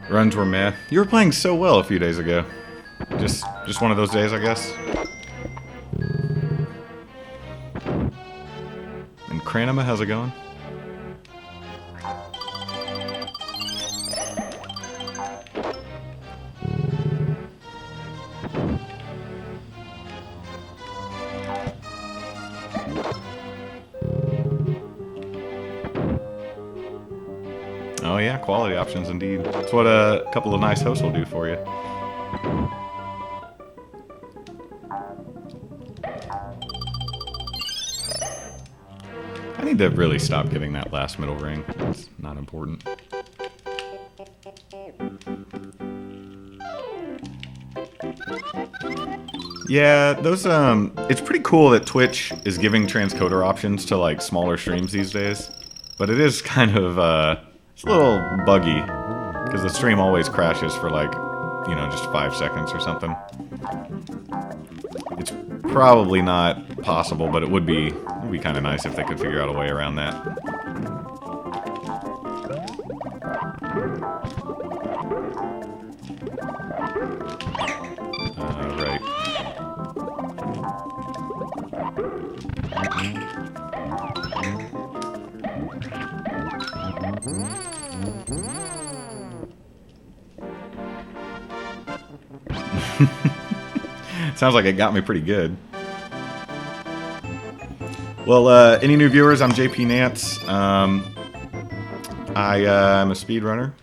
Runs were meh. You were playing so well a few days ago. Just one of those days, I guess. And Cranima, how's it going? Oh yeah, quality options indeed. That's what a couple of nice hosts will do for you. I need to really stop getting that last middle ring. It's not important. Yeah, those it's pretty cool that Twitch is giving transcoder options to like smaller streams these days. But it is kind of it's a little buggy because the stream always crashes for like, you know, just 5 seconds or something. It's probably not possible, but it would be kind of nice if they could figure out a way around that. Right. Sounds like it got me pretty good. Well, any new viewers, I'm JP Nance. I'm a speedrunner.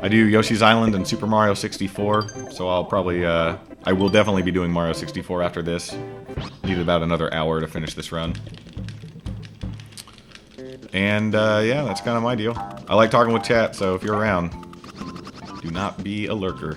I do Yoshi's Island and Super Mario 64, so I'll probably, I will definitely be doing Mario 64 after this. Need about another hour to finish this run. And, yeah, that's kind of my deal. I like talking with chat, so if you're around, do not be a lurker.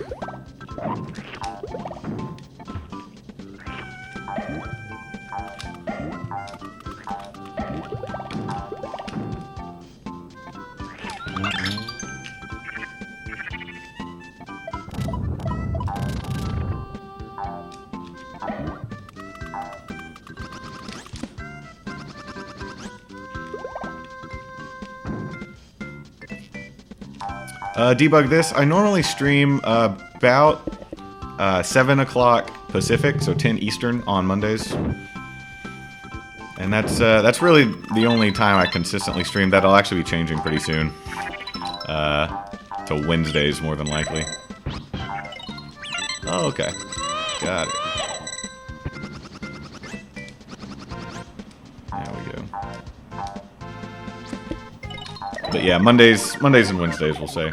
Debug this. I normally stream about 7 o'clock Pacific, so 10 Eastern on Mondays. And that's really the only time I consistently stream. That'll actually be changing pretty soon. To Wednesdays, more than likely. Oh, okay. Got it. There we go. But yeah, Mondays and Wednesdays, we'll say.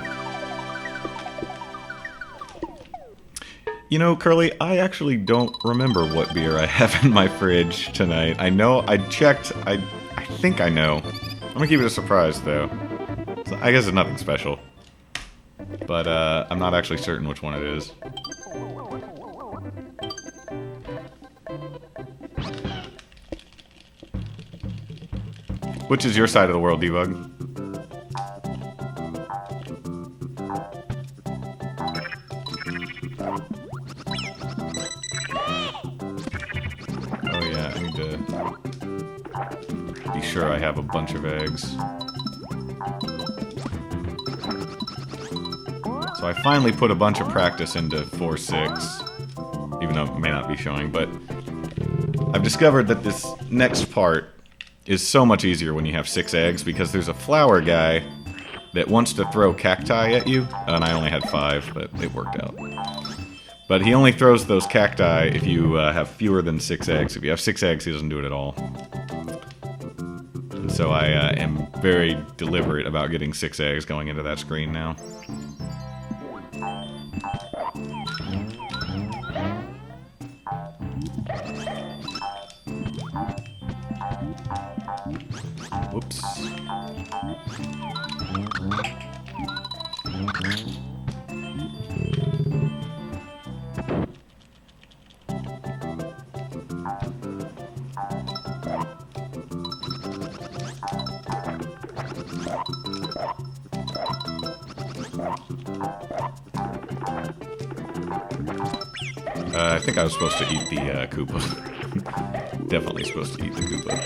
You know, Curly, I actually don't remember what beer I have in my fridge tonight. I know, I checked, I think I know. I'm gonna keep it a surprise, though. So I guess it's nothing special. But, I'm not actually certain which one it is. Which is your side of the world, Debug? Sure, I have a bunch of eggs. So I finally put a bunch of practice into 4-6, even though it may not be showing, but I've discovered that this next part is so much easier when you have 6 eggs, because there's a flower guy that wants to throw cacti at you, and I only had 5, but it worked out. But he only throws those cacti if you have fewer than 6 eggs. If you have 6 eggs, he doesn't do it at all. So I am very deliberate about getting 6 eggs going into that screen now. Whoops. I think I was supposed to eat the Koopa. Definitely supposed to eat the Koopa.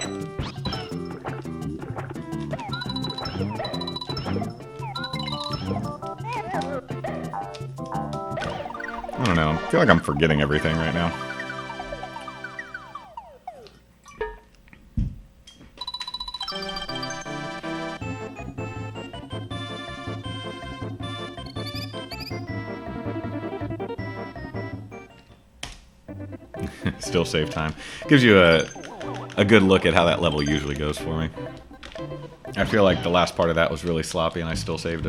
I don't know. I feel like I'm forgetting everything right now. Still save time. Gives you a good look at how that level usually goes for me. I feel like the last part of that was really sloppy and I still saved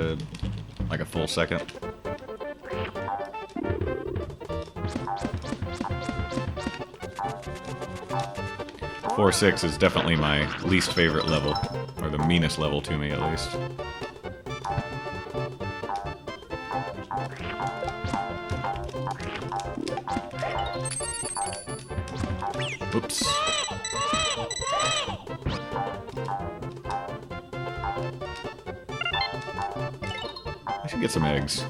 like a full second. Four 6 is definitely my least favorite level, or the meanest level to me at least. Oops. I should get some eggs.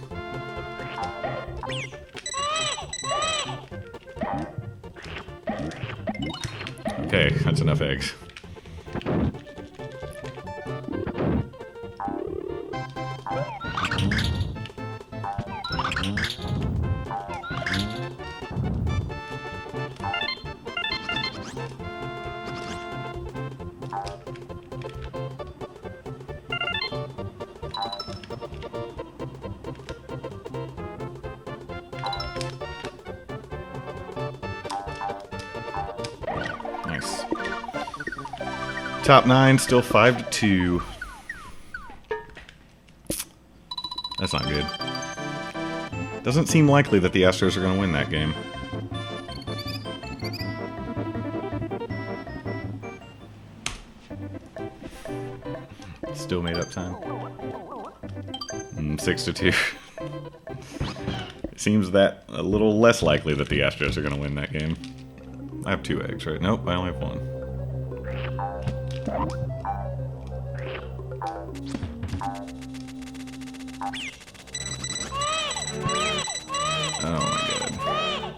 Okay, that's enough eggs. Nice. Top 9, still 5-2. That's not good. Doesn't seem likely that the Astros are going to win that game. Still made up time. 6-2. It seems that a little less likely that the Astros are going to win that game. I have 2 eggs, right? Nope, I only have 1. Oh my god.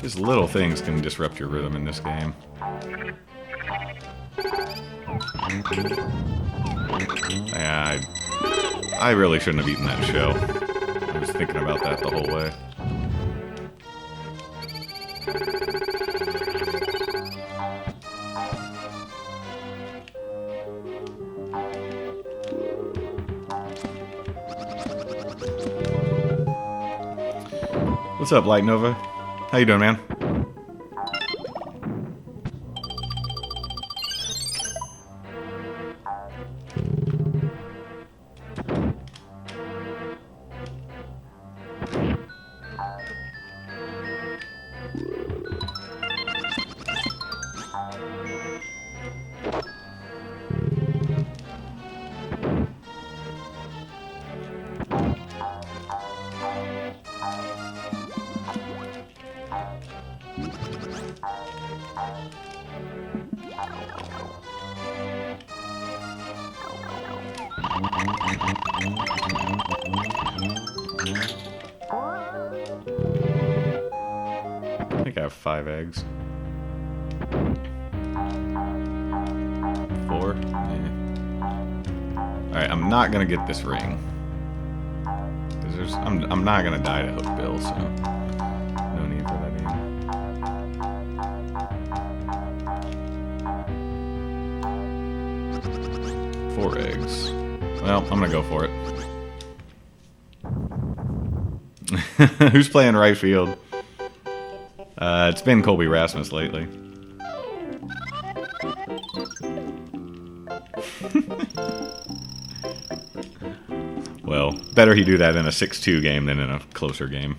Just little things can disrupt your rhythm in this game. Yeah, I really shouldn't have eaten that shell. I was thinking about that the whole way. What's up, Light Nova? How you doing, man? I think I have 5 eggs. 4? Yeah. Alright, I'm not gonna get this ring. Because I'm not gonna die to Hook Bill, so no need for that either. 4 eggs. Well, I'm gonna go for it. Who's playing right field? It's been Colby Rasmus lately. Well, better he do that in a 6-2 game than in a closer game.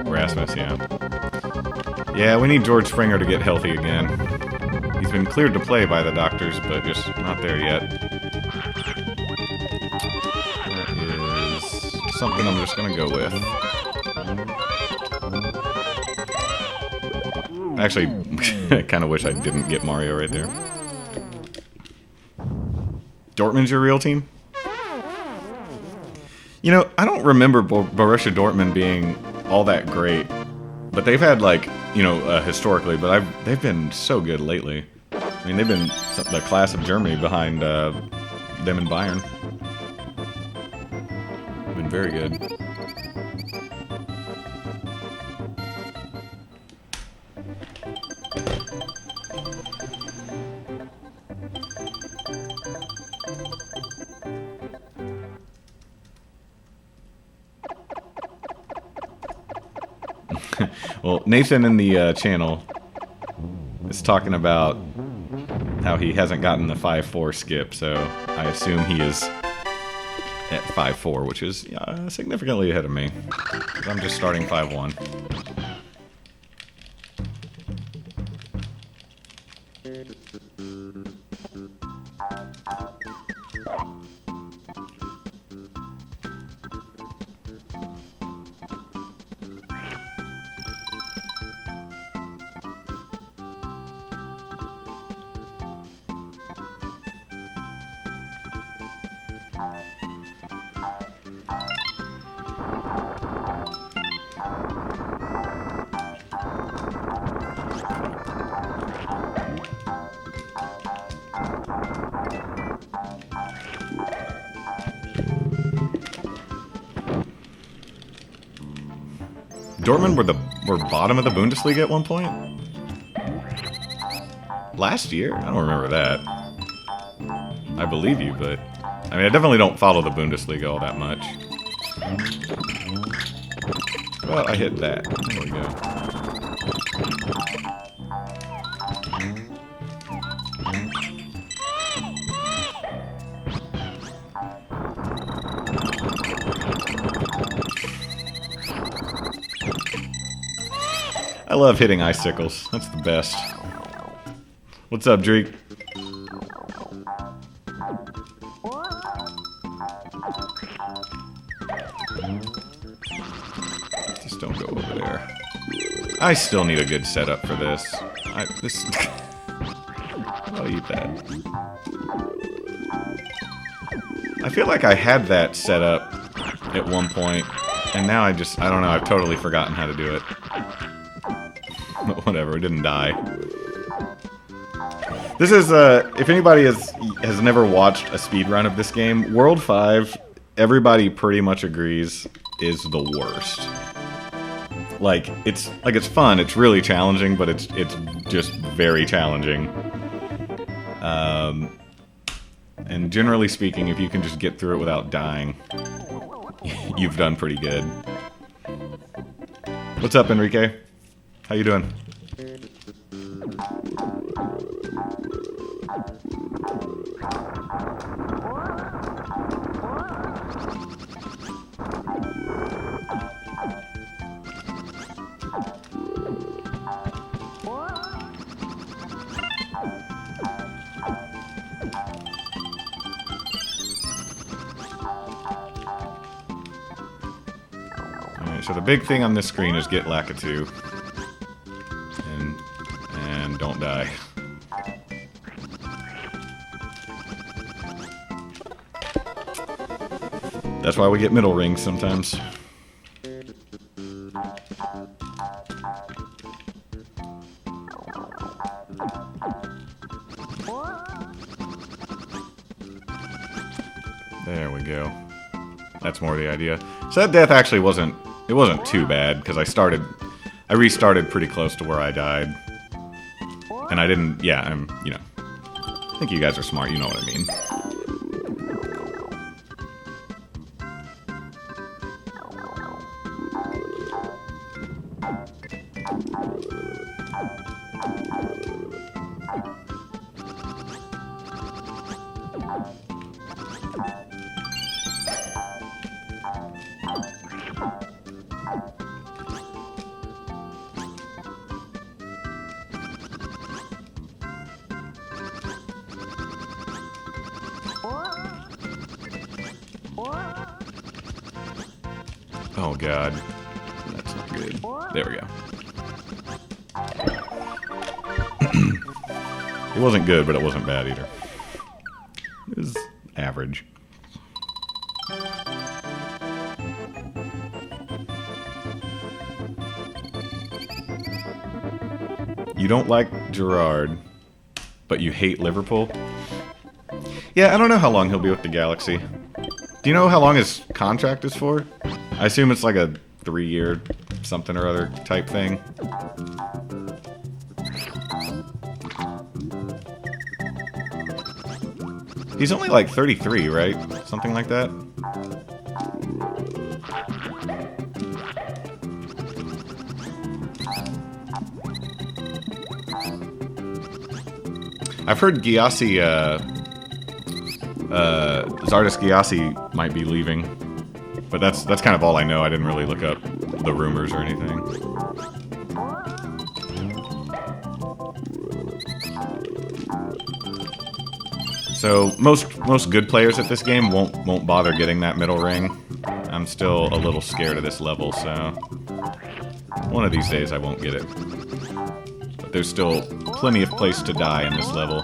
Rasmus, yeah. Yeah, we need George Springer to get healthy again. He's been cleared to play by the doctors, but just not there yet. That is something I'm just gonna go with. Actually, I kind of wish I didn't get Mario right there. Dortmund's your real team? You know, I don't remember Borussia Dortmund being all that great. But they've had, like, you know, historically, but they've been so good lately. I mean, they've been the class of Germany behind them and Bayern. Been very good. Well, Nathan in the channel is talking about how he hasn't gotten the 5-4 skip, so I assume he is at 5-4, which is significantly ahead of me. I'm just starting 5-1. Dortmund were bottom of the Bundesliga at one point? Last year? I don't remember that. I believe you, but... I mean, I definitely don't follow the Bundesliga all that much. Well, I hit that. There we go. I love hitting icicles. That's the best. What's up, Drake? Just don't go over there. I still need a good setup for this. I'll eat that. I feel like I had that set up at one point, and now I don't know, I've totally forgotten how to do it. But whatever, it didn't die. This is, if anybody has never watched a speedrun of this game, World 5, everybody pretty much agrees, is the worst. Like, it's fun, it's really challenging, but it's just very challenging. And generally speaking, if you can just get through it without dying, you've done pretty good. What's up, Enrique? How you doing? So the big thing on this screen is get Lakitu. And don't die. That's why we get middle rings sometimes. There we go. That's more the idea. So that death actually wasn't too bad, because I restarted pretty close to where I died. And I didn't, you know, I think you guys are smart, you know what I mean. Oh god. That's not good. There we go. It wasn't good, but it wasn't bad either. It was average. You don't like Gerard, but you hate Liverpool? Yeah, I don't know how long he'll be with the Galaxy. Do you know how long his contract is for? I assume it's like a 3-year something or other type thing. He's only like 33, right? Something like that? I've heard Gyasi, Zardes Gyasi might be leaving. But that's kind of all I know. I didn't really look up the rumors or anything. So most good players at this game won't bother getting that middle ring. I'm still a little scared of this level, so one of these days I won't get it. But there's still plenty of place to die in this level.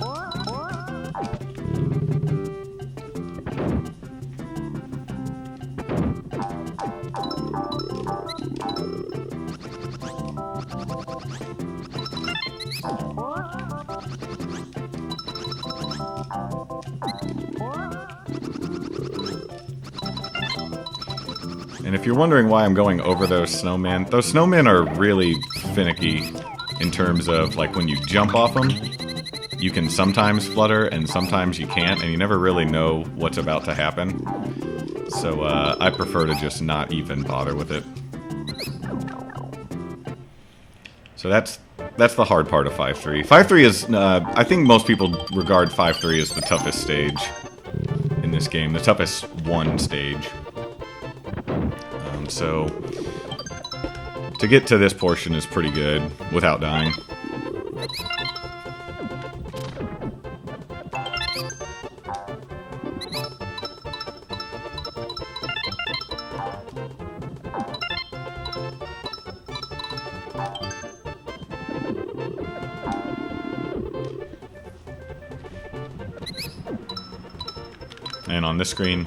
And if you're wondering why I'm going over those snowmen are really finicky in terms of, like, when you jump off them, you can sometimes flutter and sometimes you can't, and you never really know what's about to happen. So I prefer to just not even bother with it. So that's the hard part of 5-3. 5-3 is, I think most people regard 5-3 as the toughest stage in this game, the toughest one stage. So to get to this portion is pretty good without dying. And on this screen,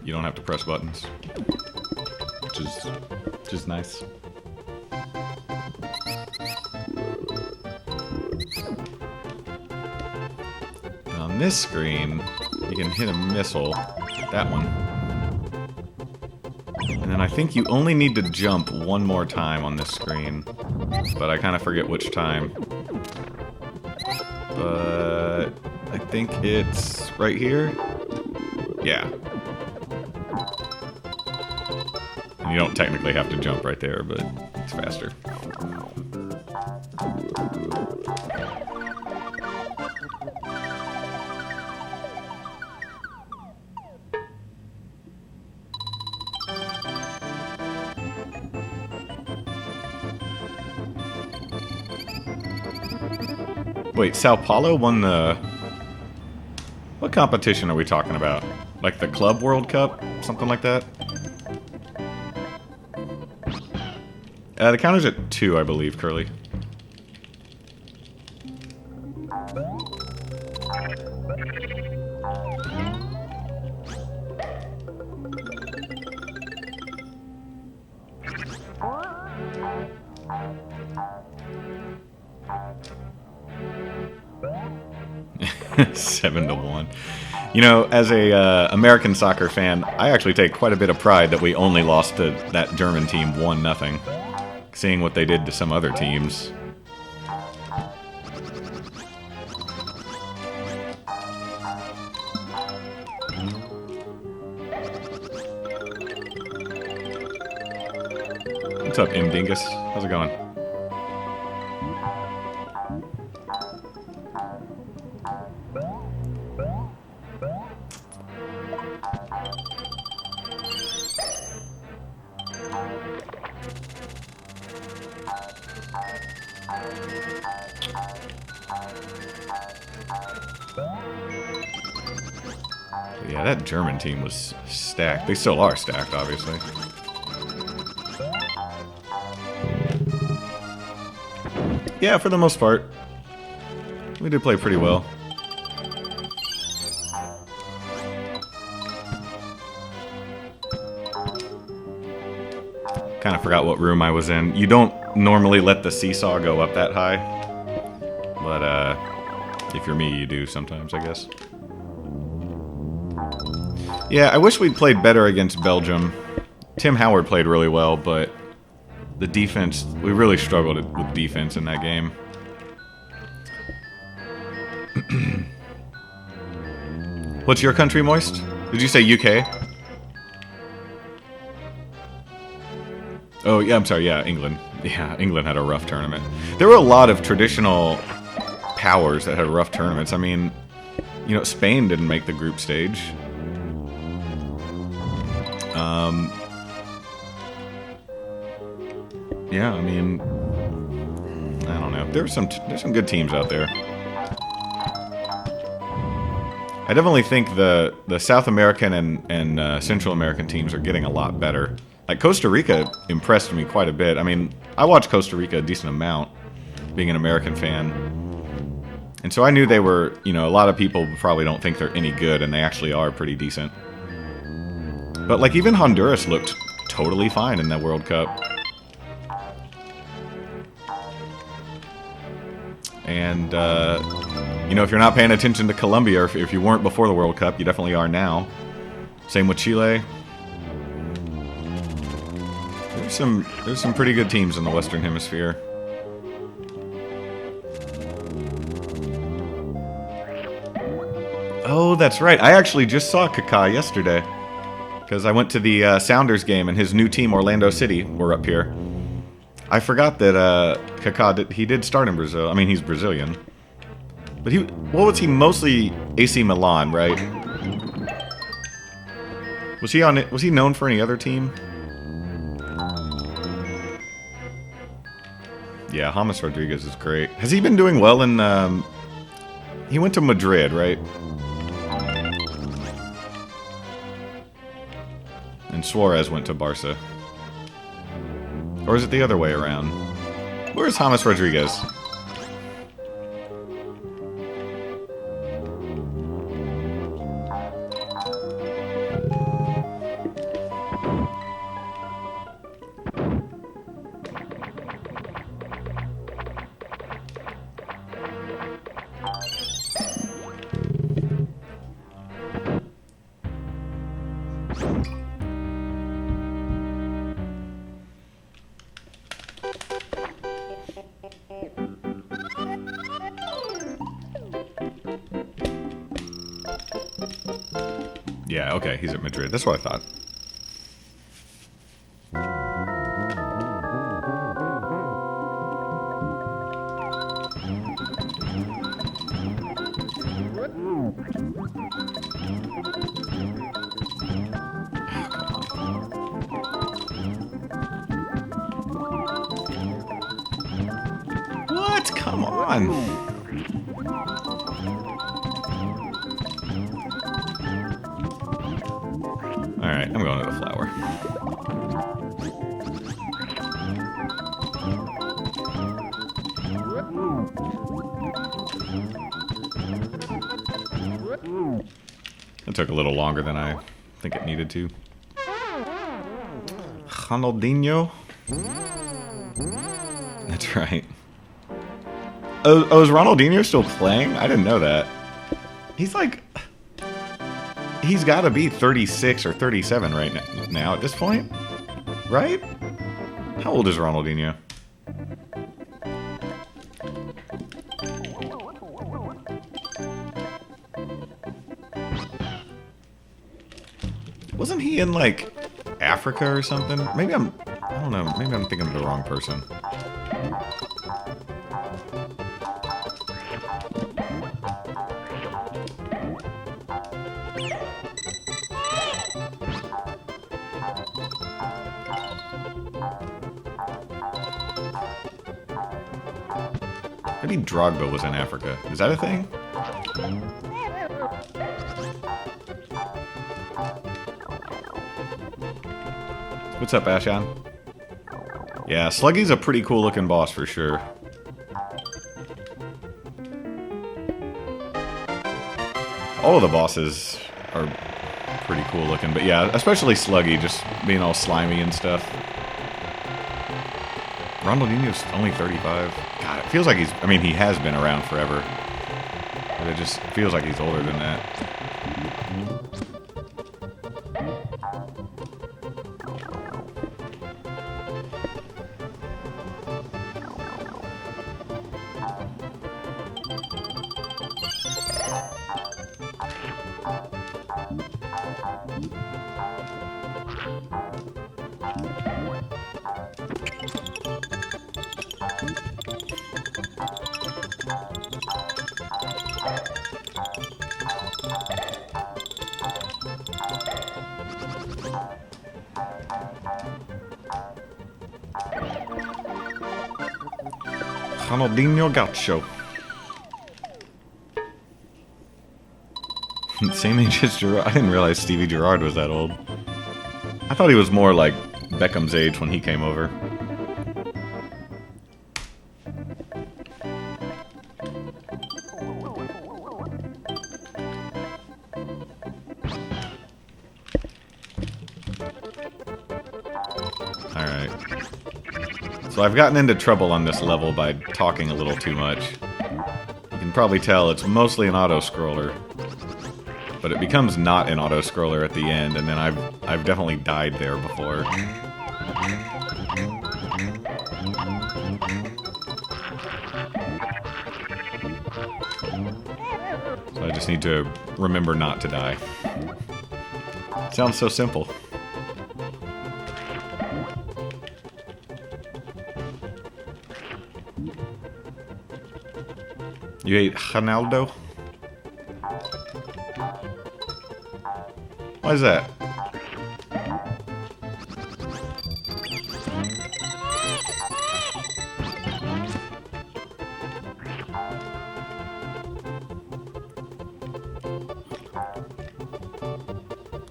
you don't have to press buttons. Which is nice. And on this screen, you can hit a missile, that one. And then I think you only need to jump one more time on this screen, but I kind of forget which time. But I think it's right here. Yeah. You don't technically have to jump right there, but it's faster. Wait, Sao Paulo won the... What competition are we talking about? Like the Club World Cup? Something like that? The counter's at 2, I believe, Curly. Seven to 1. You know, as a American soccer fan, I actually take quite a bit of pride that we only lost to that German team 1-0. Seeing what they did to some other teams. What's up, M. Dingus? How's it going? Yeah, that German team was stacked. They still are stacked, obviously. Yeah, for the most part. We did play pretty well. Kind of forgot what room I was in. You don't normally let the seesaw go up that high. But, if you're me, you do sometimes, I guess. Yeah, I wish we'd played better against Belgium. Tim Howard played really well, but the defense, we really struggled with defense in that game. What's your country, Moist? Did you say UK? Oh, yeah, I'm sorry, yeah, England. Yeah, England had a rough tournament. There were a lot of traditional powers that had rough tournaments. I mean, you know, Spain didn't make the group stage. Yeah, I mean, I don't know. There's some good teams out there. I definitely think the South American and Central American teams are getting a lot better. Like, Costa Rica impressed me quite a bit. I mean, I watched Costa Rica a decent amount, being an American fan. And so I knew they were, you know, a lot of people probably don't think they're any good, and they actually are pretty decent. But, like, even Honduras looked totally fine in that World Cup. And, you know, if you're not paying attention to Colombia, or if you weren't before the World Cup, you definitely are now. Same with Chile. There's some pretty good teams in the Western Hemisphere. Oh, that's right. I actually just saw Kaká yesterday. Because I went to the Sounders game, and his new team, Orlando City, were up here. I forgot that Kaká, he did start in Brazil. I mean, he's Brazilian. But what was he? Mostly AC Milan, right? Was he known for any other team? Yeah, James Rodriguez is great. Has he been doing well in... he went to Madrid, right? And Suarez went to Barca. Or is it the other way around? Where's James Rodriguez? Yeah, okay, he's at Madrid. That's what I thought. What? Come on. Alright, I'm going to the flower. It took a little longer than I think it needed to. Ronaldinho? That's right. Oh, is Ronaldinho still playing? I didn't know that. He's like... He's got to be 36 or 37 right now at this point. Right? How old is Ronaldinho? Wasn't he in, like, Africa or something? I don't know. Maybe I'm thinking of the wrong person. Maybe Drogba was in Africa. Is that a thing? What's up, Ashan? Yeah, Sluggy's a pretty cool looking boss for sure. all of the bosses are pretty cool looking. But yeah, especially Sluggy, just being all slimy and stuff. Ronaldinho's only 35. God, it feels like he's... I mean, he has been around forever. But it just feels like he's older than that. Ronaldinho Gaucho. Same age as Gerrard. I didn't realize Stevie Gerrard was that old. I thought he was more like Beckham's age when he came over. Alright. So I've gotten into trouble on this level by talking a little too much. You can probably tell it's mostly an auto-scroller. But it becomes not an auto-scroller at the end, and then I've definitely died there before. So I just need to remember not to die. Sounds so simple. You ate Ronaldo? Why is that?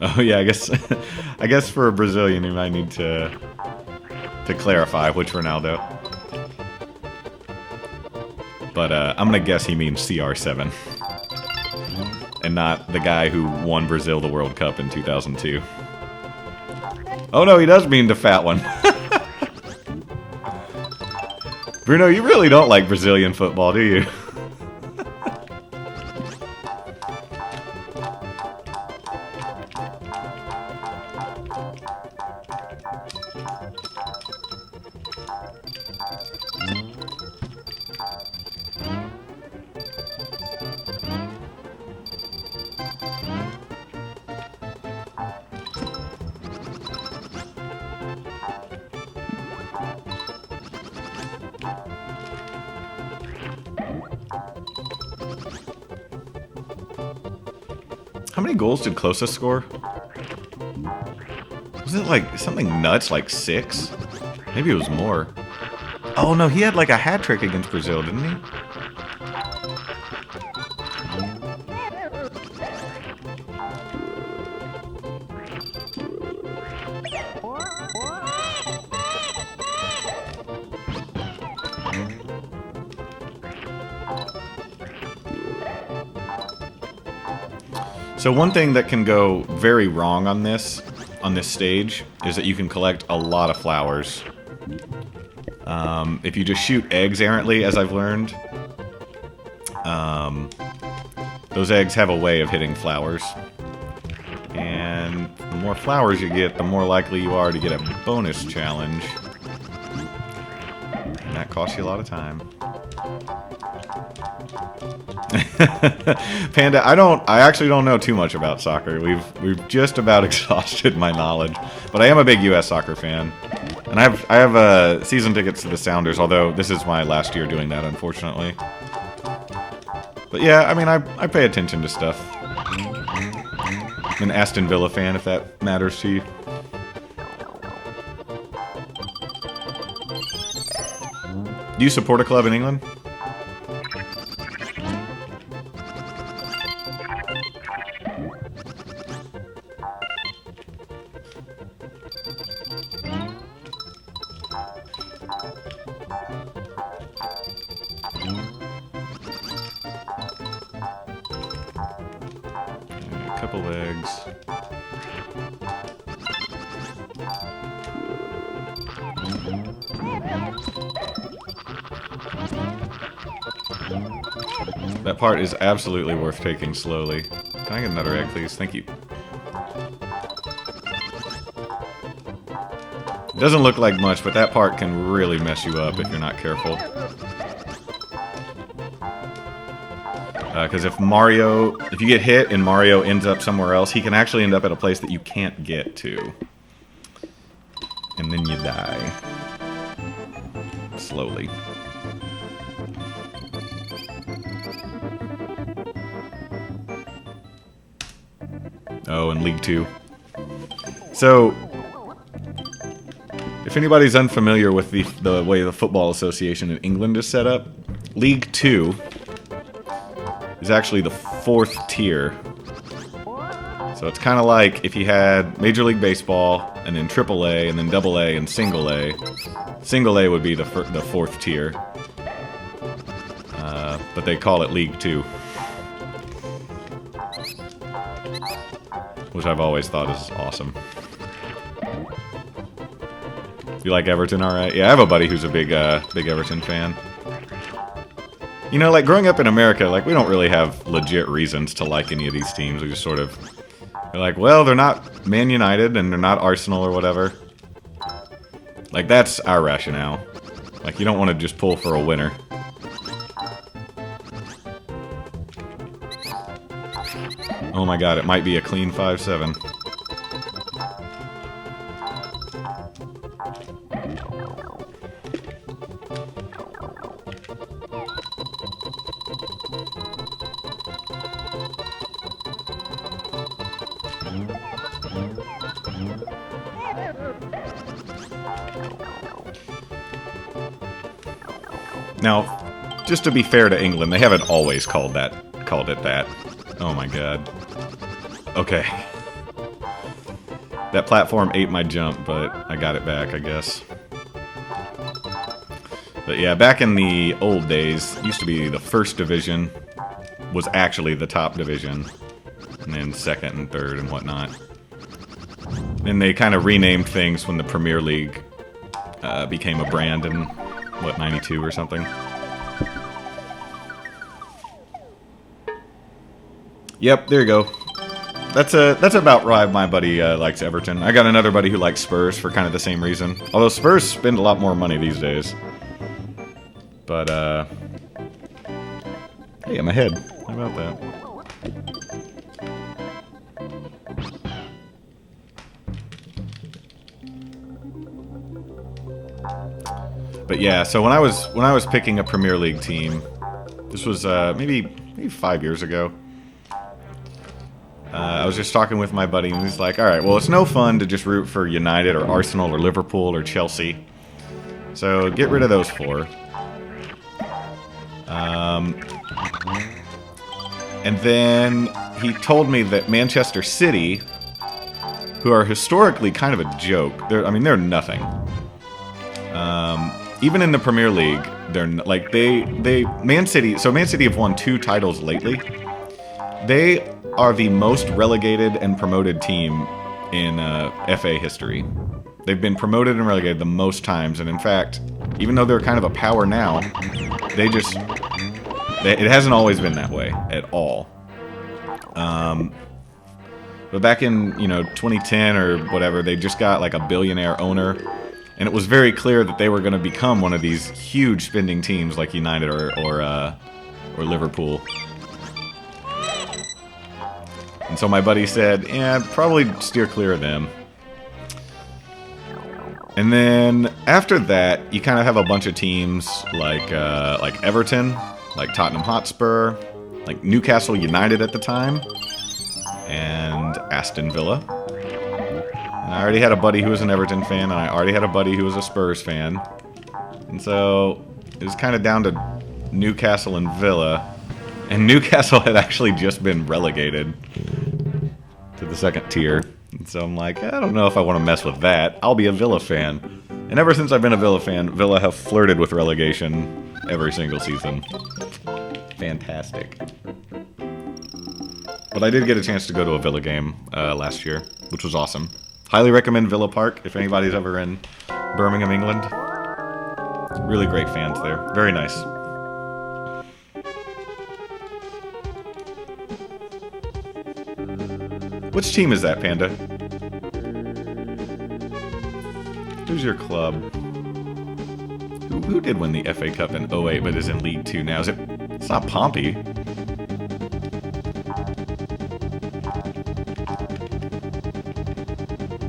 Oh yeah, I guess for a Brazilian you might need to clarify which Ronaldo. But I'm gonna guess he means CR7. And not the guy who won Brazil the World Cup in 2002. Oh no, he does mean the fat one. Bruno, you really don't like Brazilian football, do you? How many goals did Klose score? Was it like something nuts, like 6? Maybe it was more. Oh no, he had like a hat trick against Brazil, didn't he? So one thing that can go very wrong on this stage is that you can collect a lot of flowers. If you just shoot eggs errantly, as I've learned, those eggs have a way of hitting flowers. And the more flowers you get, the more likely you are to get a bonus challenge. And that costs you a lot of time. Panda, I actually don't know too much about soccer. We've just about exhausted my knowledge, but I am a big U.S. soccer fan, and I have season tickets to the Sounders. Although this is my last year doing that, unfortunately. But yeah, I mean, I pay attention to stuff. I'm an Aston Villa fan, if that matters to you. Do you support a club in England? That part is absolutely worth taking slowly. Can I get another egg, please? Thank you. It doesn't look like much, but that part can really mess you up if you're not careful. Because if you get hit and Mario ends up somewhere else, he can actually end up at a place that you can't get to. And then you die. Slowly. Oh, and League 2. So, if anybody's unfamiliar with the way the Football Association in England is set up, League 2 is actually the 4th tier. So it's kind of like if you had Major League Baseball, and then AAA, and then AA, and Single A. Single A would be the 4th tier. But they call it League 2. Which I've always thought is awesome. You like Everton, alright? Yeah, I have a buddy who's a big Everton fan. You know, like, growing up in America, like, we don't really have legit reasons to like any of these teams. We just sort of... They're like, well, they're not Man United, and they're not Arsenal or whatever. Like, that's our rationale. Like, you don't want to just pull for a winner. Oh my god, it might be a clean 5-7. Now, just to be fair to England, they haven't always called it that. Oh my god. Okay. That platform ate my jump, but I got it back, I guess. But yeah, back in the old days, used to be the first division was actually the top division. And then second and third and whatnot. Then they kind of renamed things when the Premier League became a brand in, what, 92 or something? Yep, there you go. That's about why my buddy likes Everton. I got another buddy who likes Spurs for kind of the same reason. Although Spurs spend a lot more money these days. But, hey, I'm ahead. How about that? But yeah, so when I was picking a Premier League team, this was maybe 5 years ago. I was just talking with my buddy, and he's like, alright, well, it's no fun to just root for United or Arsenal or Liverpool or Chelsea. So get rid of those 4. And then he told me that Manchester City, who are historically kind of a joke, they're nothing. Even in the Premier League, they're like Man City have won 2 titles lately. They are the most relegated and promoted team in FA history. They've been promoted and relegated the most times, and in fact, even though they're kind of a power now, it hasn't always been that way at all. But back in 2010 or whatever, they just got like a billionaire owner, and it was very clear that they were going to become one of these huge spending teams like United or Liverpool. And so my buddy said, yeah, probably steer clear of them. And then after that, you kind of have a bunch of teams like Everton, like Tottenham Hotspur, like Newcastle United at the time, and Aston Villa. And I already had a buddy who was an Everton fan, and I already had a buddy who was a Spurs fan. And so it was kind of down to Newcastle and Villa. And Newcastle had actually just been relegated to the 2nd tier. And so I'm like, I don't know if I want to mess with that. I'll be a Villa fan. And ever since I've been a Villa fan, Villa have flirted with relegation every single season. Fantastic. But I did get a chance to go to a Villa game last year, which was awesome. Highly recommend Villa Park if anybody's ever in Birmingham, England. Really great fans there. Very nice. Which team is that, Panda? Who's your club? Who did win the FA Cup in '08 but is in League 2 now? It's not Pompey.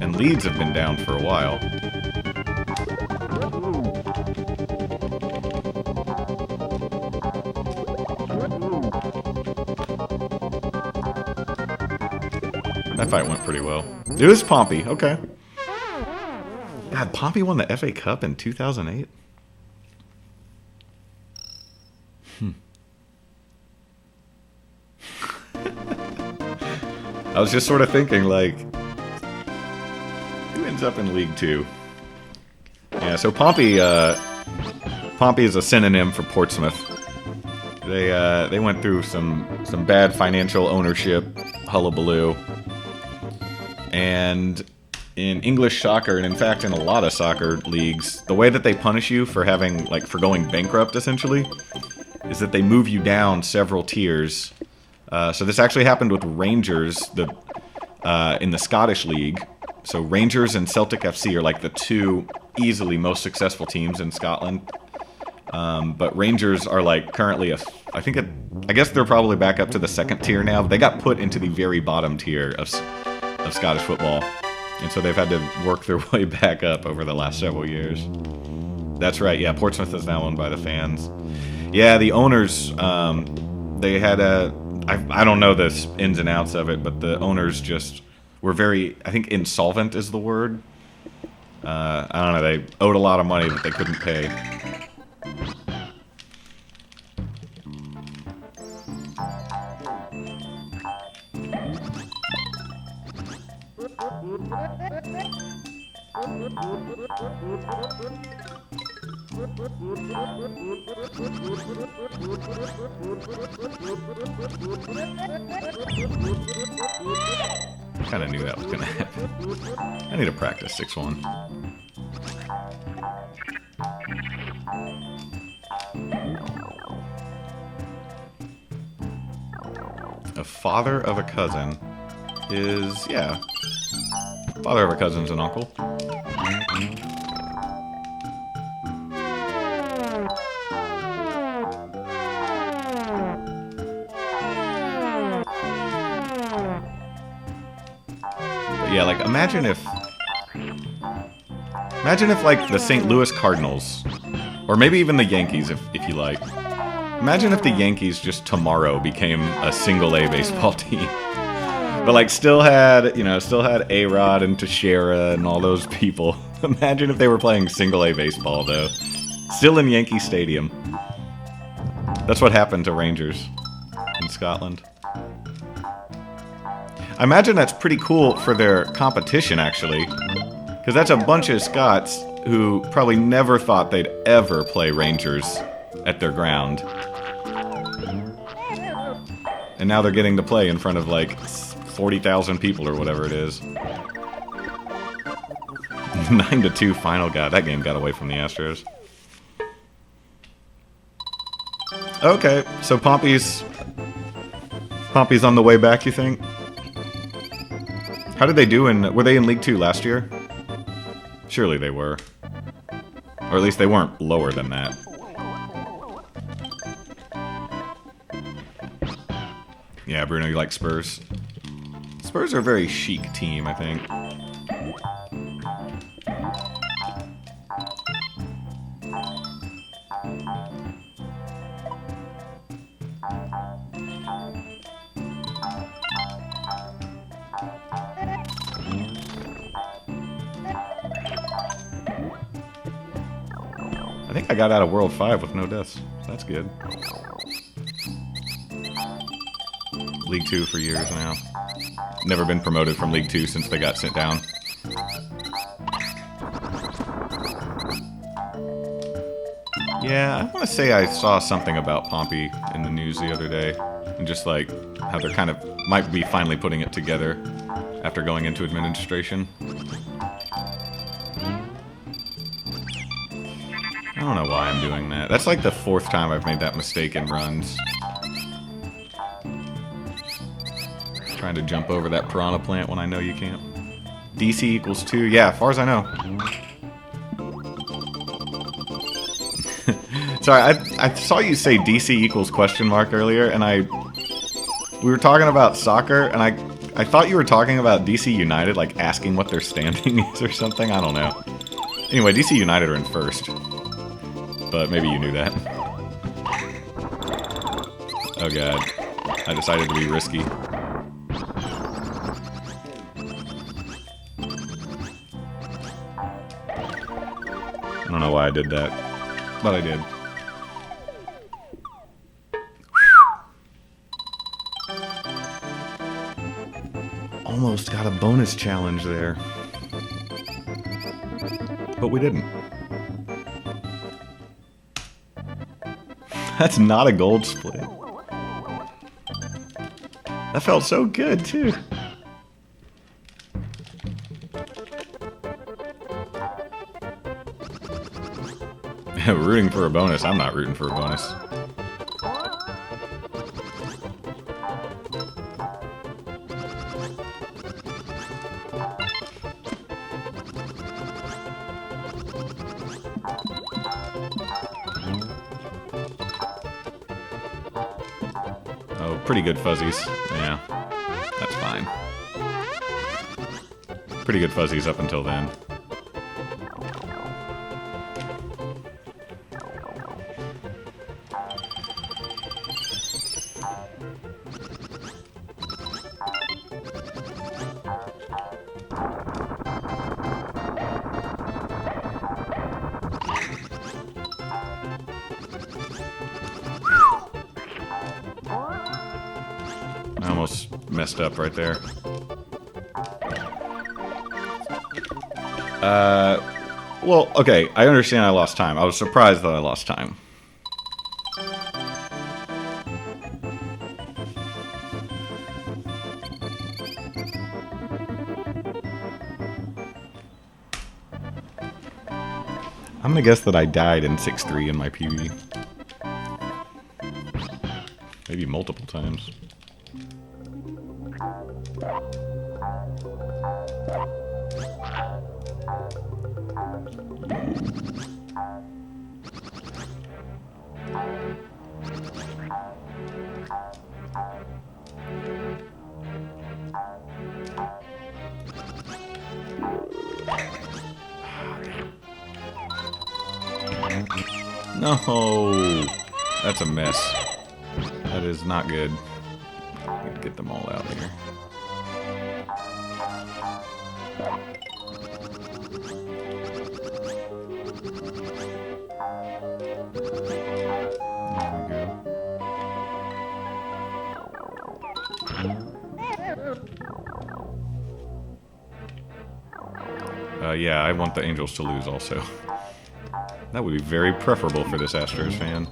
And Leeds have been down for a while. That fight went pretty well. It was Pompey, okay. God, Pompey won the FA Cup in 2008? I was just sort of thinking, like, who ends up in League 2? Yeah, so Pompey is a synonym for Portsmouth. They went through some bad financial ownership, hullabaloo. And in English soccer, and in fact in a lot of soccer leagues, the way that they punish you for for going bankrupt, essentially, is that they move you down several tiers. So this actually happened with Rangers in the Scottish League. So Rangers and Celtic FC are like the two easily most successful teams in Scotland. But Rangers are like currently I guess they're probably back up to the second tier now. But they got put into the very bottom tier of Scottish football. And so they've had to work their way back up over the last several years. That's right, yeah, Portsmouth is now owned by the fans. Yeah, the owners, they had I don't know the ins and outs of it, but the owners just were very, I think insolvent is the word. I don't know, they owed a lot of money that they couldn't pay. I kind of knew that was going to happen. I need to practice 6-1. A father of a cousin is, yeah. Father of a cousin's an uncle. Yeah, like, imagine if like, the St. Louis Cardinals, or maybe even the Yankees, if you like. Imagine if the Yankees just tomorrow became a single-A baseball team. But, like, still had A-Rod and Teixeira and all those people. Imagine if they were playing single-A baseball, though. Still in Yankee Stadium. That's what happened to Rangers in Scotland. I imagine that's pretty cool for their competition, actually. Because that's a bunch of Scots who probably never thought they'd ever play Rangers at their ground. And now they're getting to play in front of, like, 40,000 people or whatever it is. 9-2 final. God, that game got away from the Astros. Okay, so Pompey's on the way back, you think? How did they do were they in League 2 last year? Surely they were. Or at least they weren't lower than that. Yeah, Bruno, you like Spurs? Spurs are a very chic team, I think. I think I got out of World 5 with no deaths. That's good. League 2 for years now. Never been promoted from League 2 since they got sent down. Yeah, I want to say I saw something about Pompey in the news the other day. And just like how they're kind of might be finally putting it together after going into administration. don't know why I'm doing that. That's like the 4th time I've made that mistake in runs. Trying to jump over that piranha plant when I know you can't. DC equals 2. Yeah, as far as I know. Sorry, I saw you say DC equals question mark earlier, and we were talking about soccer, and I thought you were talking about DC United, like asking what their standing is or something. I don't know. Anyway, DC United are in 1st. But maybe you knew that. Oh god. I decided to be risky. I don't know why I did that. But I did. Almost got a bonus challenge there. But we didn't. That's not a gold split. That felt so good, too. Rooting for a bonus. I'm not rooting for a bonus. Oh, pretty good fuzzies. Yeah, that's fine. Pretty good fuzzies up until then. I almost messed up right there. Well, okay, I understand I lost time. I was surprised that I lost time. I'm gonna guess that I died in 6-3 in my PB. Maybe multiple times. No, that's a mess. That is not good. Get them all out here. Yeah, I want the Angels to lose also. That would be very preferable for this Astros fan.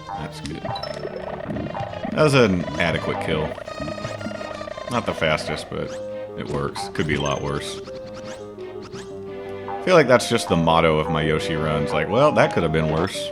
That's good. That was an adequate kill. Not the fastest, but it works. Could be a lot worse. I feel like that's just the motto of my Yoshi runs. Like, well, that could have been worse.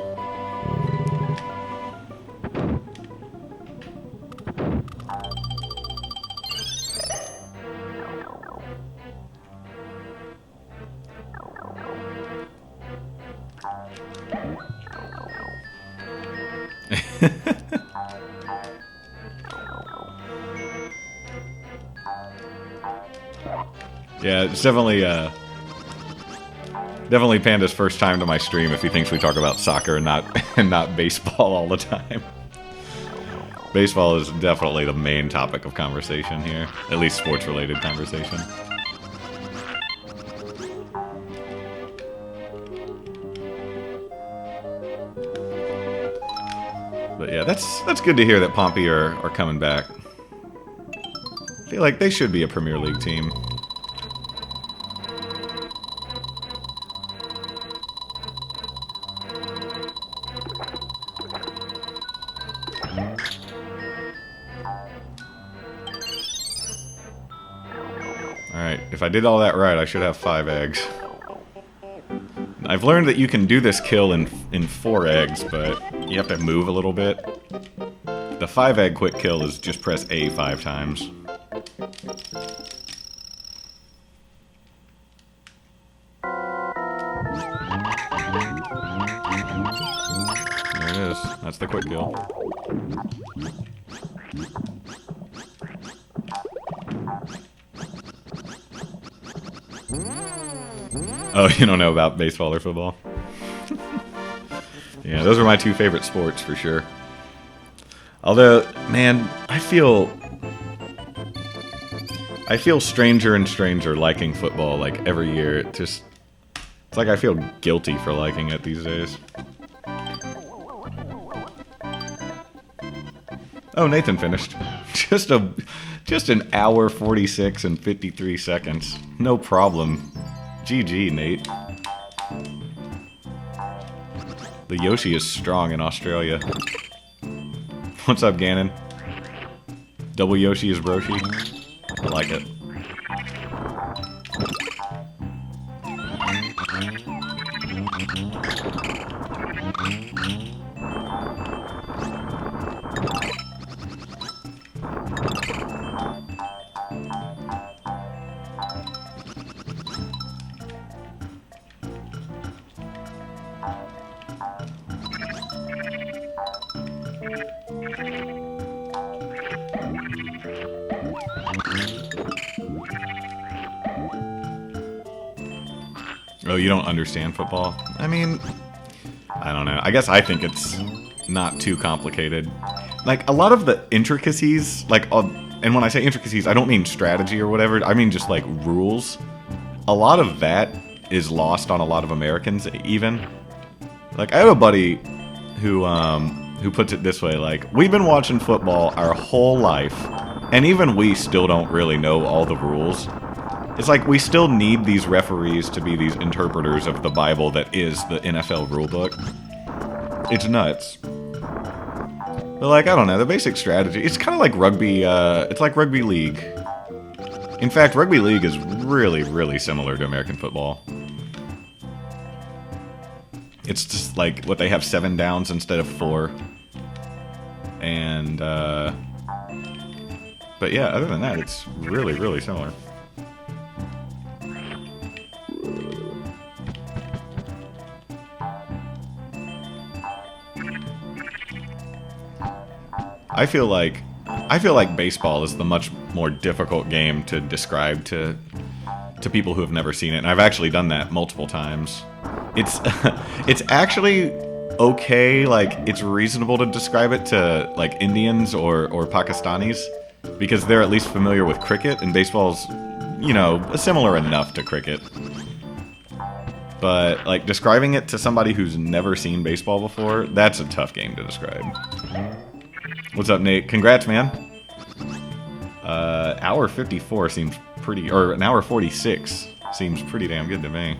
Yeah, it's definitely Panda's first time to my stream if he thinks we talk about soccer and not baseball all the time. Baseball is definitely the main topic of conversation here, at least sports-related conversation. But yeah, that's good to hear that Pompey are coming back. I feel like they should be a Premier League team. Alright, if I did all that right, I should have 5 eggs. I've learned that you can do this kill in 4 eggs, but you have to move a little bit. The 5 egg quick kill is just press A 5 times. There it is. That's the quick kill. Oh, you don't know about baseball or football? Yeah, those are my 2 favorite sports for sure. Although, man, I feel stranger and stranger liking football like every year. It's like I feel guilty for liking it these days. Oh, Nathan finished. Just an hour 46 and 53 seconds. No problem. GG, Nate. The Yoshi is strong in Australia. What's up, Ganon? Double Yoshi is Broshi. I like it. Oh, you don't understand football? I mean, I don't know. I guess I think it's not too complicated. Like, a lot of the intricacies, like, and when I say intricacies, I don't mean strategy or whatever. I mean just, like, rules. A lot of that is lost on a lot of Americans, even. Like, I have a buddy who puts it this way, like, we've been watching football our whole life, and even we still don't really know all the rules. It's like we still need these referees to be these interpreters of the Bible that is the NFL rulebook. It's nuts. But like, I don't know, the basic strategy, it's kind of like rugby, it's like rugby league. In fact, rugby league is really, really similar to American football. It's just like, what, they have 7 downs instead of 4. And, but yeah, other than that, it's really, really similar. I feel like baseball is the much more difficult game to describe to people who have never seen it, and I've actually done that multiple times. It's actually okay, like, it's reasonable to describe it to, like, Indians or Pakistanis, because they're at least familiar with cricket, and baseball's, you know, similar enough to cricket. But, like, describing it to somebody who's never seen baseball before, that's a tough game to describe. What's up, Nate? Congrats, man. Hour 54 seems pretty, or an hour 46 seems pretty damn good to me.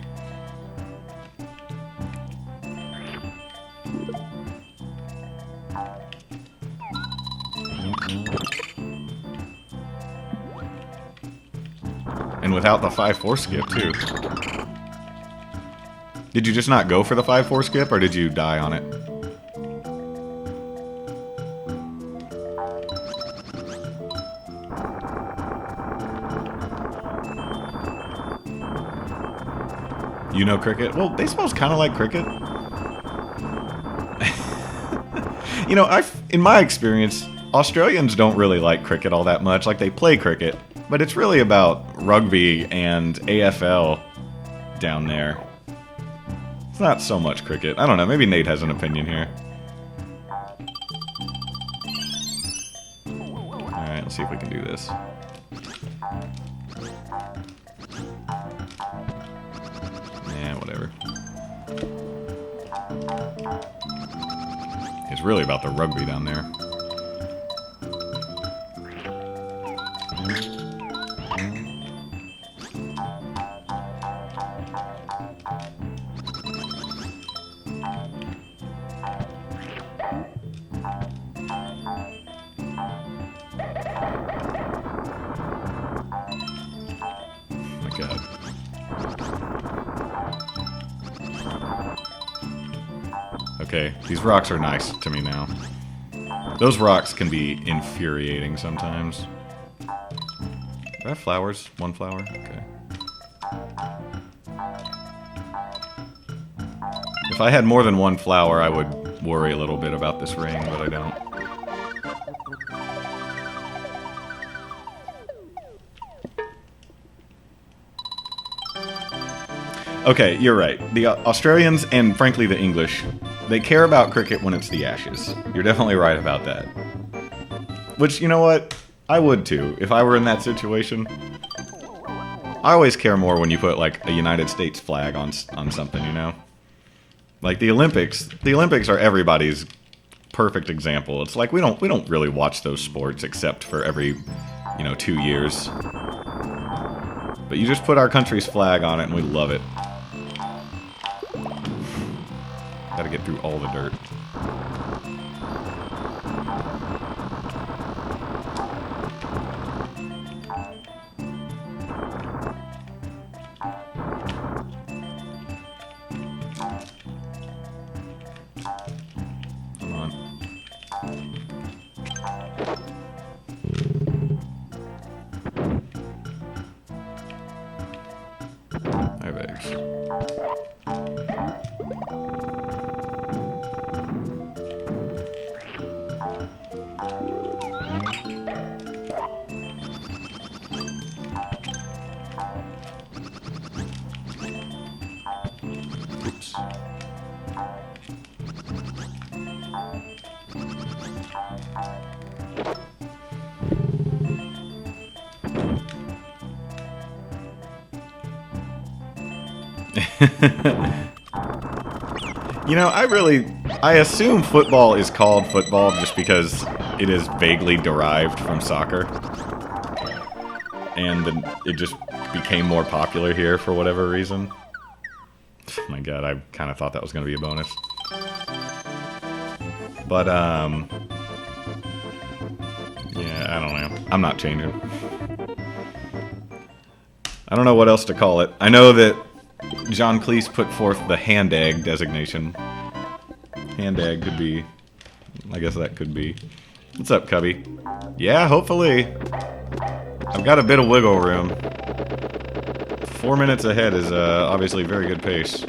And without the 5-4 skip, too. Did you just not go for the 5-4 skip, or did you die on it? You know cricket? Well, baseball's kind of like cricket. You know, in my experience, Australians don't really like cricket all that much. Like, they play cricket, but it's really about rugby and AFL down there. It's not so much cricket. I don't know, maybe Nate has an opinion here. Alright, let's see if we can do this. Yeah, whatever. It's really about the rugby down there. God. Okay, these rocks are nice to me now. Those rocks can be infuriating sometimes. Do I have flowers? One flower? Okay. If I had more than one flower, I would worry a little bit about this ring, but I don't. Okay, you're right. The Australians, and frankly the English, they care about cricket when it's the Ashes. You're definitely right about that. Which, you know what? I would too, if I were in that situation. I always care more when you put, like, a United States flag on something, you know? Like, the Olympics are everybody's perfect example. It's like, we don't really watch those sports except for every, 2 years. But you just put our country's flag on it and we love it. Gotta get through all the dirt. Come on. I have eggs. Oops. I assume football is called football just because it is vaguely derived from soccer. And then it just became more popular here for whatever reason. Oh my god, I kind of thought that was going to be a bonus. But, yeah, I don't know. I'm not changing. I don't know what else to call it. I know that John Cleese put forth the hand egg designation. Hand egg could be... I guess that could be. What's up, Cubby? Yeah, hopefully. I've got a bit of wiggle room. 4 minutes ahead is obviously very good pace.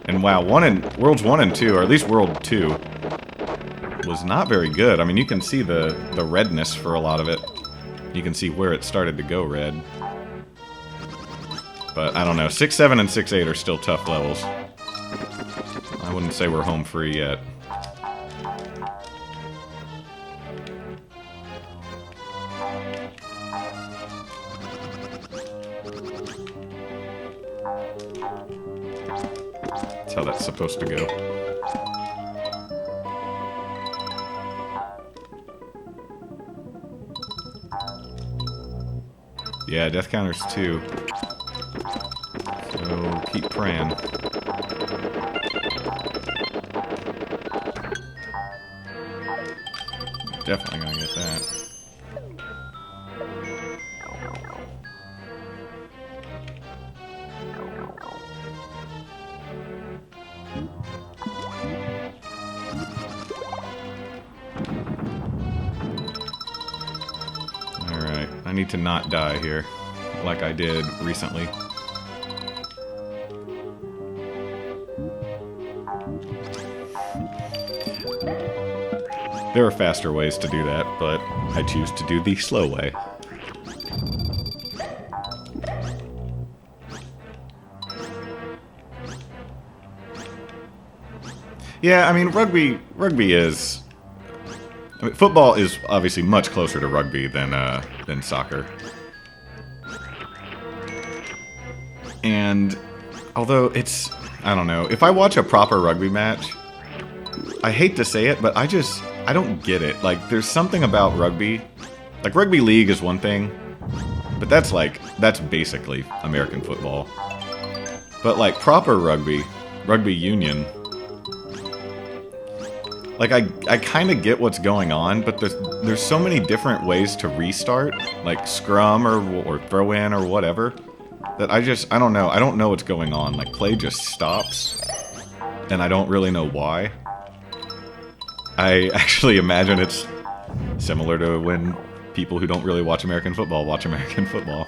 And wow, Worlds 1 and 2, or at least World 2, was not very good. I mean, you can see the redness for a lot of it. You can see where it started to go red. But I don't know, 6, 7, and 6, 8 are still tough levels. I wouldn't say we're home free yet. That's how that's supposed to go. Yeah, death counter's 2. So, keep praying. Definitely gonna get that. Alright, I need to not die here, like I did recently. There are faster ways to do that, but I choose to do the slow way. Yeah, I mean, rugby is... I mean, football is obviously much closer to rugby than soccer. And although it's... I don't know. If I watch a proper rugby match, I hate to say it, but I don't get it. Like, there's something about rugby. Like, rugby league is one thing, but that's basically American football. But, like, proper rugby union, like, I kind of get what's going on, but there's so many different ways to restart, like scrum or throw in or whatever, that I don't know. I don't know what's going on. Like, play just stops, and I don't really know why. I actually imagine it's similar to when people who don't really watch American football watch American football.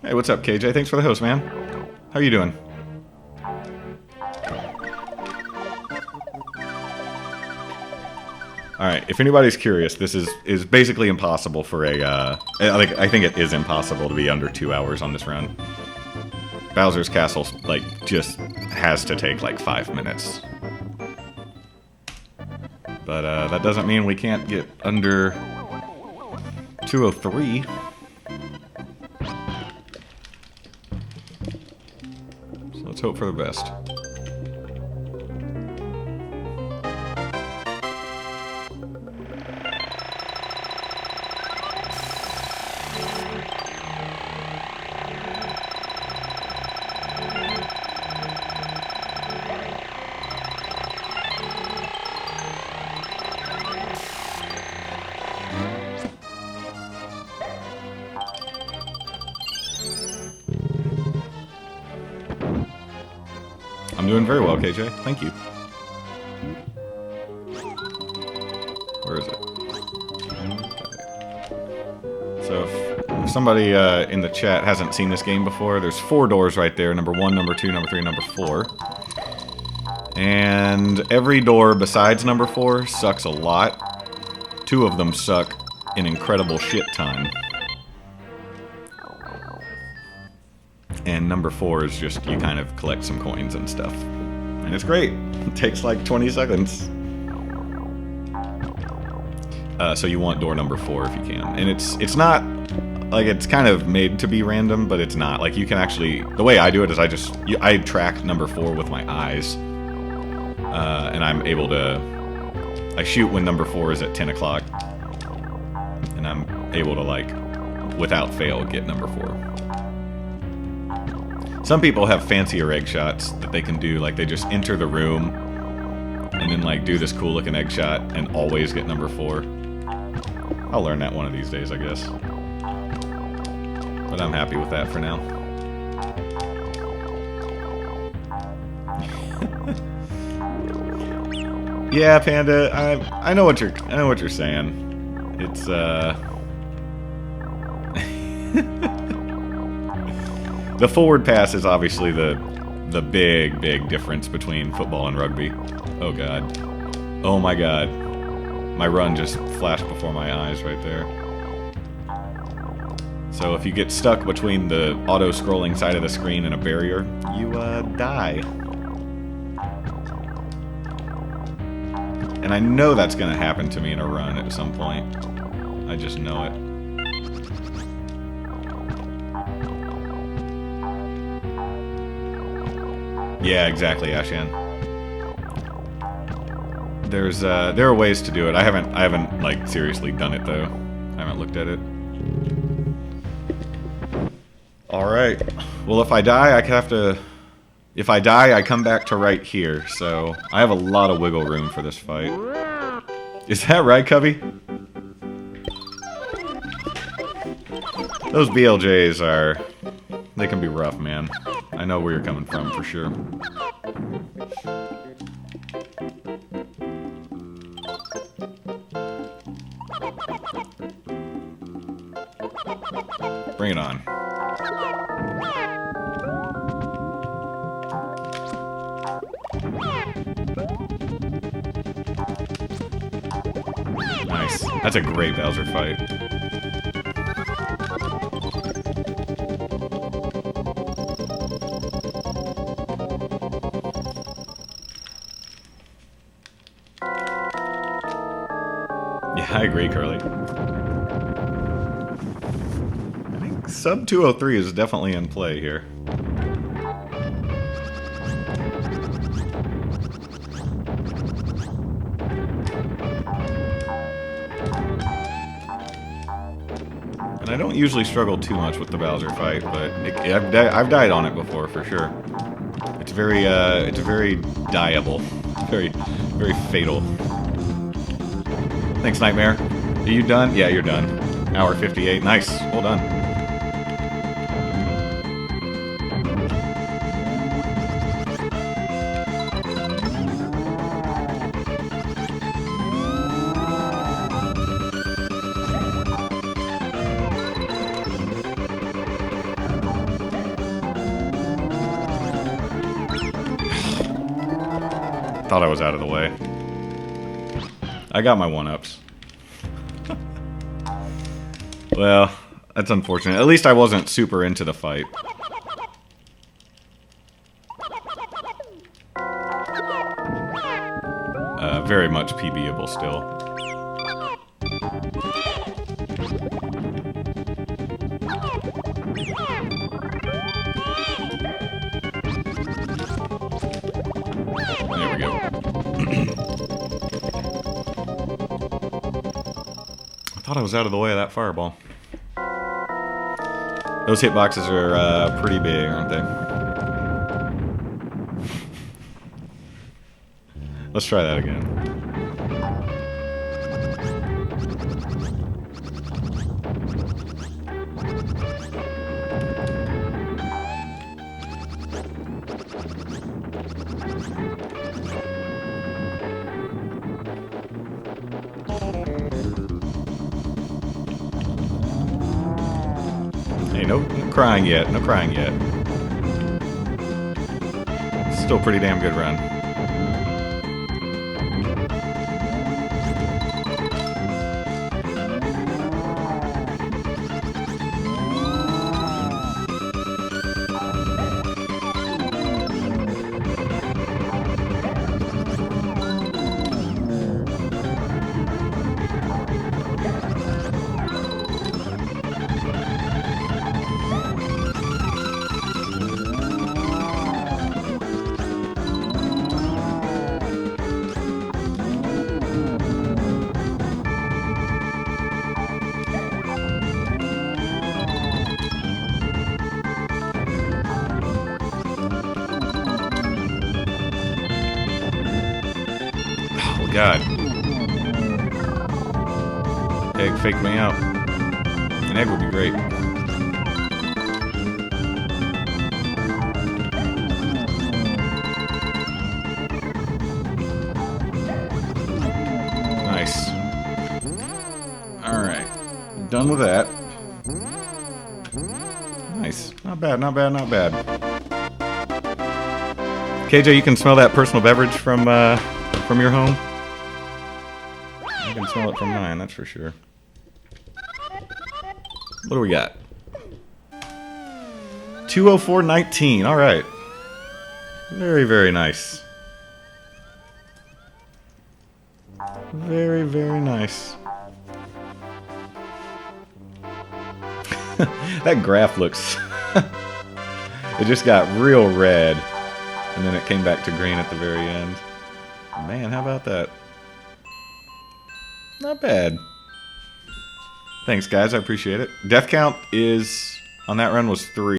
Hey, what's up, KJ? Thanks for the host, man. How you doing? Alright, if anybody's curious, this is basically impossible for a, I think it is impossible to be under 2 hours on this run. Bowser's Castle, like, just has to take, like, 5 minutes. But, that doesn't mean we can't get under 203. So let's hope for the best. I'm doing very well, KJ. Thank you. Where is it? So, if somebody in the chat hasn't seen this game before, there's 4 doors right there. Number 1, number 2, number 3, number 4. And every door besides number 4 sucks a lot. 2 of them suck an incredible shit ton. And number 4 is just, you kind of collect some coins and stuff. And it's great. It takes like 20 seconds. So you want door number 4 if you can. And it's not, like, it's kind of made to be random, but it's not. Like, you can actually, the way I do it is I track number 4 with my eyes. And I'm able to, I shoot when number 4 is at 10 o'clock. And I'm able to, like, without fail, get number 4. Some people have fancier egg shots that they can do, like they just enter the room and then like do this cool looking egg shot and always get number 4. I'll learn that one of these days, I guess. But I'm happy with that for now. Yeah, Panda, I know what you're saying. It's the forward pass is obviously the big difference between football and rugby. Oh god. Oh my god. My run just flashed before my eyes right there. So if you get stuck between the auto-scrolling side of the screen and a barrier, you die. And I know that's gonna happen to me in a run at some point. I just know it. Yeah, exactly, Ashan. There are ways to do it. I haven't like seriously done it though. I haven't looked at it. All right. Well, if I die, if I die, I come back to right here. So I have a lot of wiggle room for this fight. Is that right, Cubby? Those BLJs they can be rough, man. I know where you're coming from, for sure. Bring it on. Nice. That's a great Bowser fight. I agree, Curly. I think sub 203 is definitely in play here. And I don't usually struggle too much with the Bowser fight, but I've died on it before, for sure. It's very dieable. Very, very fatal. Thanks, Nightmare. Are you done? Yeah, you're done. Hour 58. Nice. Well done. Thought I was out of the way. I got my one-ups. Well, that's unfortunate. At least I wasn't super into the fight. Very much PBable still. There we go. I thought I was out of the way of that fireball. Those hitboxes are pretty big, aren't they? Let's try that again. Hey, no crying yet. No crying yet. Still a pretty damn good run. God. Egg faked me out. An egg would be great. Nice. Alright. Done with that. Nice. Not bad, not bad, not bad. KJ, you can smell that personal beverage from your home? I can smell it from mine, that's for sure. What do we got? 204.19, alright. Very, very nice. Very, very nice. That graph looks... It just got real red. And then it came back to green at the very end. Man, how about that? Not bad. Thanks, guys. I appreciate it. Death count is on that run was 3.